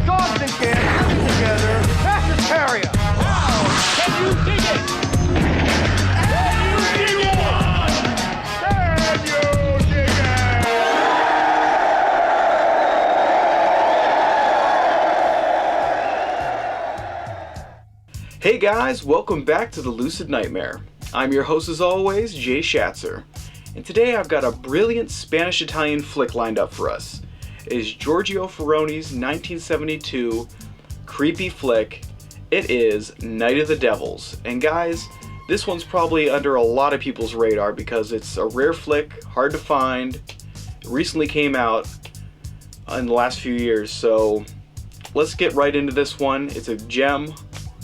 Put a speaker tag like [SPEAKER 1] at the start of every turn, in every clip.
[SPEAKER 1] Dogs and cats living together. Vegetarian. Wow! Can you dig it? Can you dig it? Can you dig
[SPEAKER 2] it? Hey guys, welcome back to the Lucid Nightmare. I'm your host as always, Jay Shatzer. And today I've got a brilliant Spanish-Italian flick lined up for us. It is Giorgio Ferroni's 1972 creepy flick. It is Night of the Devils. And guys, this one's probably under a lot of people's radar because it's a rare flick, hard to find. It recently came out in the last few years, so let's get right into this one. It's a gem.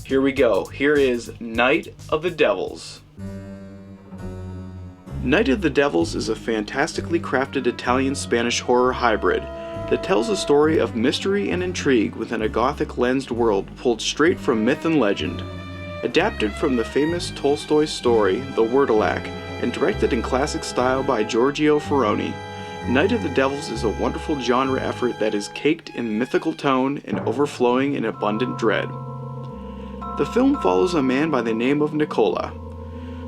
[SPEAKER 2] Here we go. Here is Night of the Devils. Night of the Devils is a fantastically crafted Italian-Spanish horror hybrid that tells a story of mystery and intrigue within a gothic lensed world pulled straight from myth and legend. Adapted from the famous Tolstoy story, The Wurdelak, and directed in classic style by Giorgio Ferroni, Night of the Devils is a wonderful genre effort that is caked in mythical tone and overflowing in abundant dread. The film follows a man by the name of Nicola,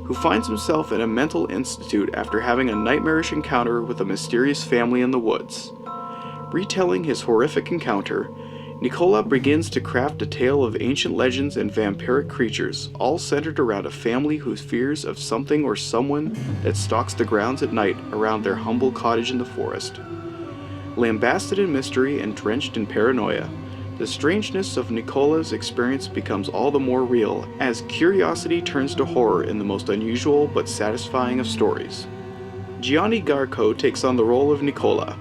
[SPEAKER 2] who finds himself in a mental institute after having a nightmarish encounter with a mysterious family in the woods. Retelling his horrific encounter, Nicola begins to craft a tale of ancient legends and vampiric creatures, all centered around a family whose fears of something or someone that stalks the grounds at night around their humble cottage in the forest. Lambasted in mystery and drenched in paranoia, the strangeness of Nicola's experience becomes all the more real as curiosity turns to horror in the most unusual but satisfying of stories. Gianni Garco takes on the role of Nicola,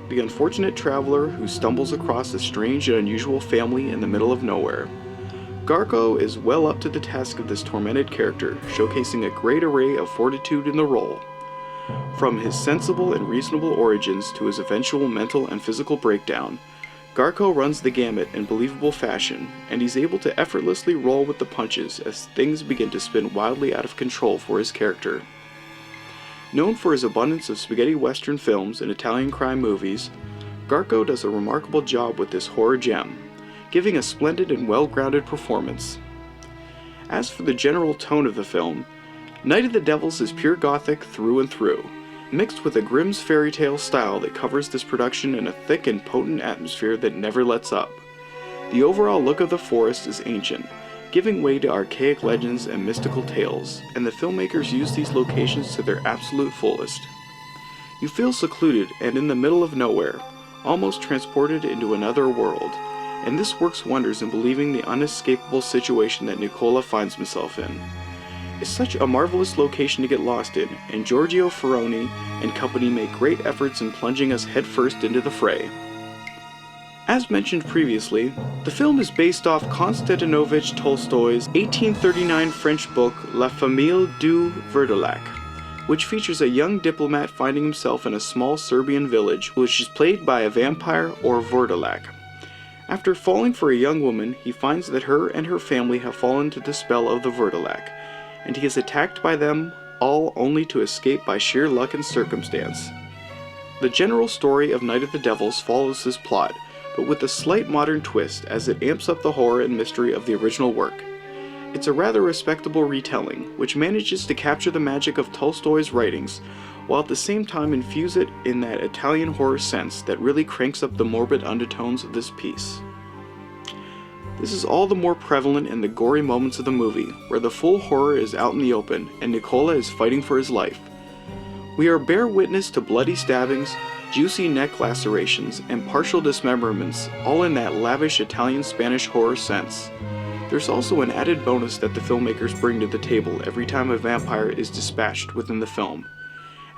[SPEAKER 2] the unfortunate traveler who stumbles across a strange and unusual family in the middle of nowhere. Garco is well up to the task of this tormented character, showcasing a great array of fortitude in the role. From his sensible and reasonable origins to his eventual mental and physical breakdown, Garco runs the gamut in believable fashion, and he's able to effortlessly roll with the punches as things begin to spin wildly out of control for his character. Known for his abundance of spaghetti western films and Italian crime movies, Garco does a remarkable job with this horror gem, giving a splendid and well-grounded performance. As for the general tone of the film, Night of the Devils is pure gothic through and through, mixed with a Grimm's fairy tale style that covers this production in a thick and potent atmosphere that never lets up. The overall look of the forest is ancient, giving way to archaic legends and mystical tales, and the filmmakers use these locations to their absolute fullest. You feel secluded and in the middle of nowhere, almost transported into another world, and this works wonders in believing the unescapable situation that Nicola finds himself in. It's such a marvelous location to get lost in, and Giorgio Ferroni and company make great efforts in plunging us headfirst into the fray. As mentioned previously, the film is based off Konstantinovich Tolstoy's 1839 French book La Famille du Wurdelak, which features a young diplomat finding himself in a small Serbian village which is plagued by a vampire or Wurdelak. After falling for a young woman, he finds that her and her family have fallen to the spell of the Wurdelak, and he is attacked by them, all only to escape by sheer luck and circumstance. The general story of Night of the Devils follows this plot, but with a slight modern twist as it amps up the horror and mystery of the original work. It's a rather respectable retelling, which manages to capture the magic of Tolstoy's writings, while at the same time infuse it in that Italian horror sense that really cranks up the morbid undertones of this piece. This is all the more prevalent in the gory moments of the movie, where the full horror is out in the open and Nicola is fighting for his life. We are bear witness to bloody stabbings, juicy neck lacerations, and partial dismemberments, all in that lavish Italian-Spanish horror sense. There's also an added bonus that the filmmakers bring to the table every time a vampire is dispatched within the film.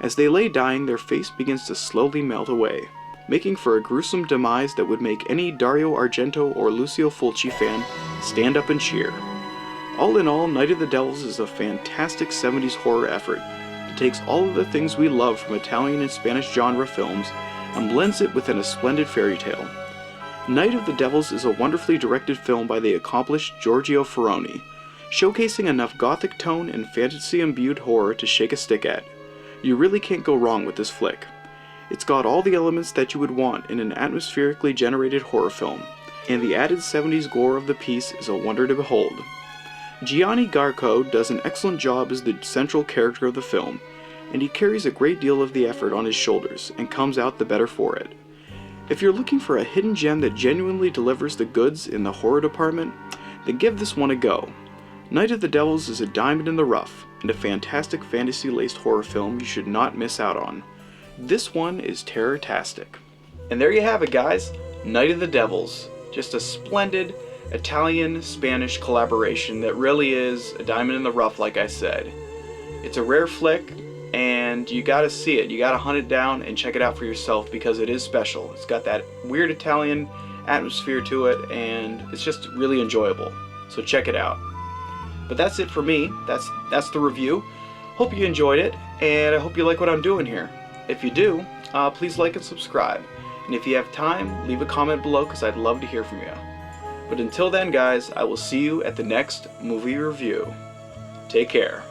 [SPEAKER 2] As they lay dying, their face begins to slowly melt away, making for a gruesome demise that would make any Dario Argento or Lucio Fulci fan stand up and cheer. All in all, Night of the Devils is a fantastic 70s horror effort that takes all of the things we love from Italian and Spanish genre films and blends it within a splendid fairy tale. Night of the Devils is a wonderfully directed film by the accomplished Giorgio Ferroni, showcasing enough gothic tone and fantasy-imbued horror to shake a stick at. You really can't go wrong with this flick. It's got all the elements that you would want in an atmospherically generated horror film, and the added 70s gore of the piece is a wonder to behold. Gianni Garco does an excellent job as the central character of the film, and he carries a great deal of the effort on his shoulders and comes out the better for it. If you're looking for a hidden gem that genuinely delivers the goods in the horror department, then give this one a go. Night of the Devils is a diamond in the rough, and a fantastic fantasy-laced horror film you should not miss out on. This one is terror-tastic. And there you have it, guys. Night of the Devils. Just a splendid Italian-Spanish collaboration that really is a diamond in the rough, like I said. It's a rare flick, and you gotta see it. You gotta hunt it down and check it out for yourself because it is special. It's got that weird Italian atmosphere to it, and it's just really enjoyable. So check it out. But that's it for me. That's the review. Hope you enjoyed it, and I hope you like what I'm doing here. If you do, please like and subscribe. And if you have time, leave a comment below because I'd love to hear from you. But until then, guys, I will see you at the next movie review. Take care.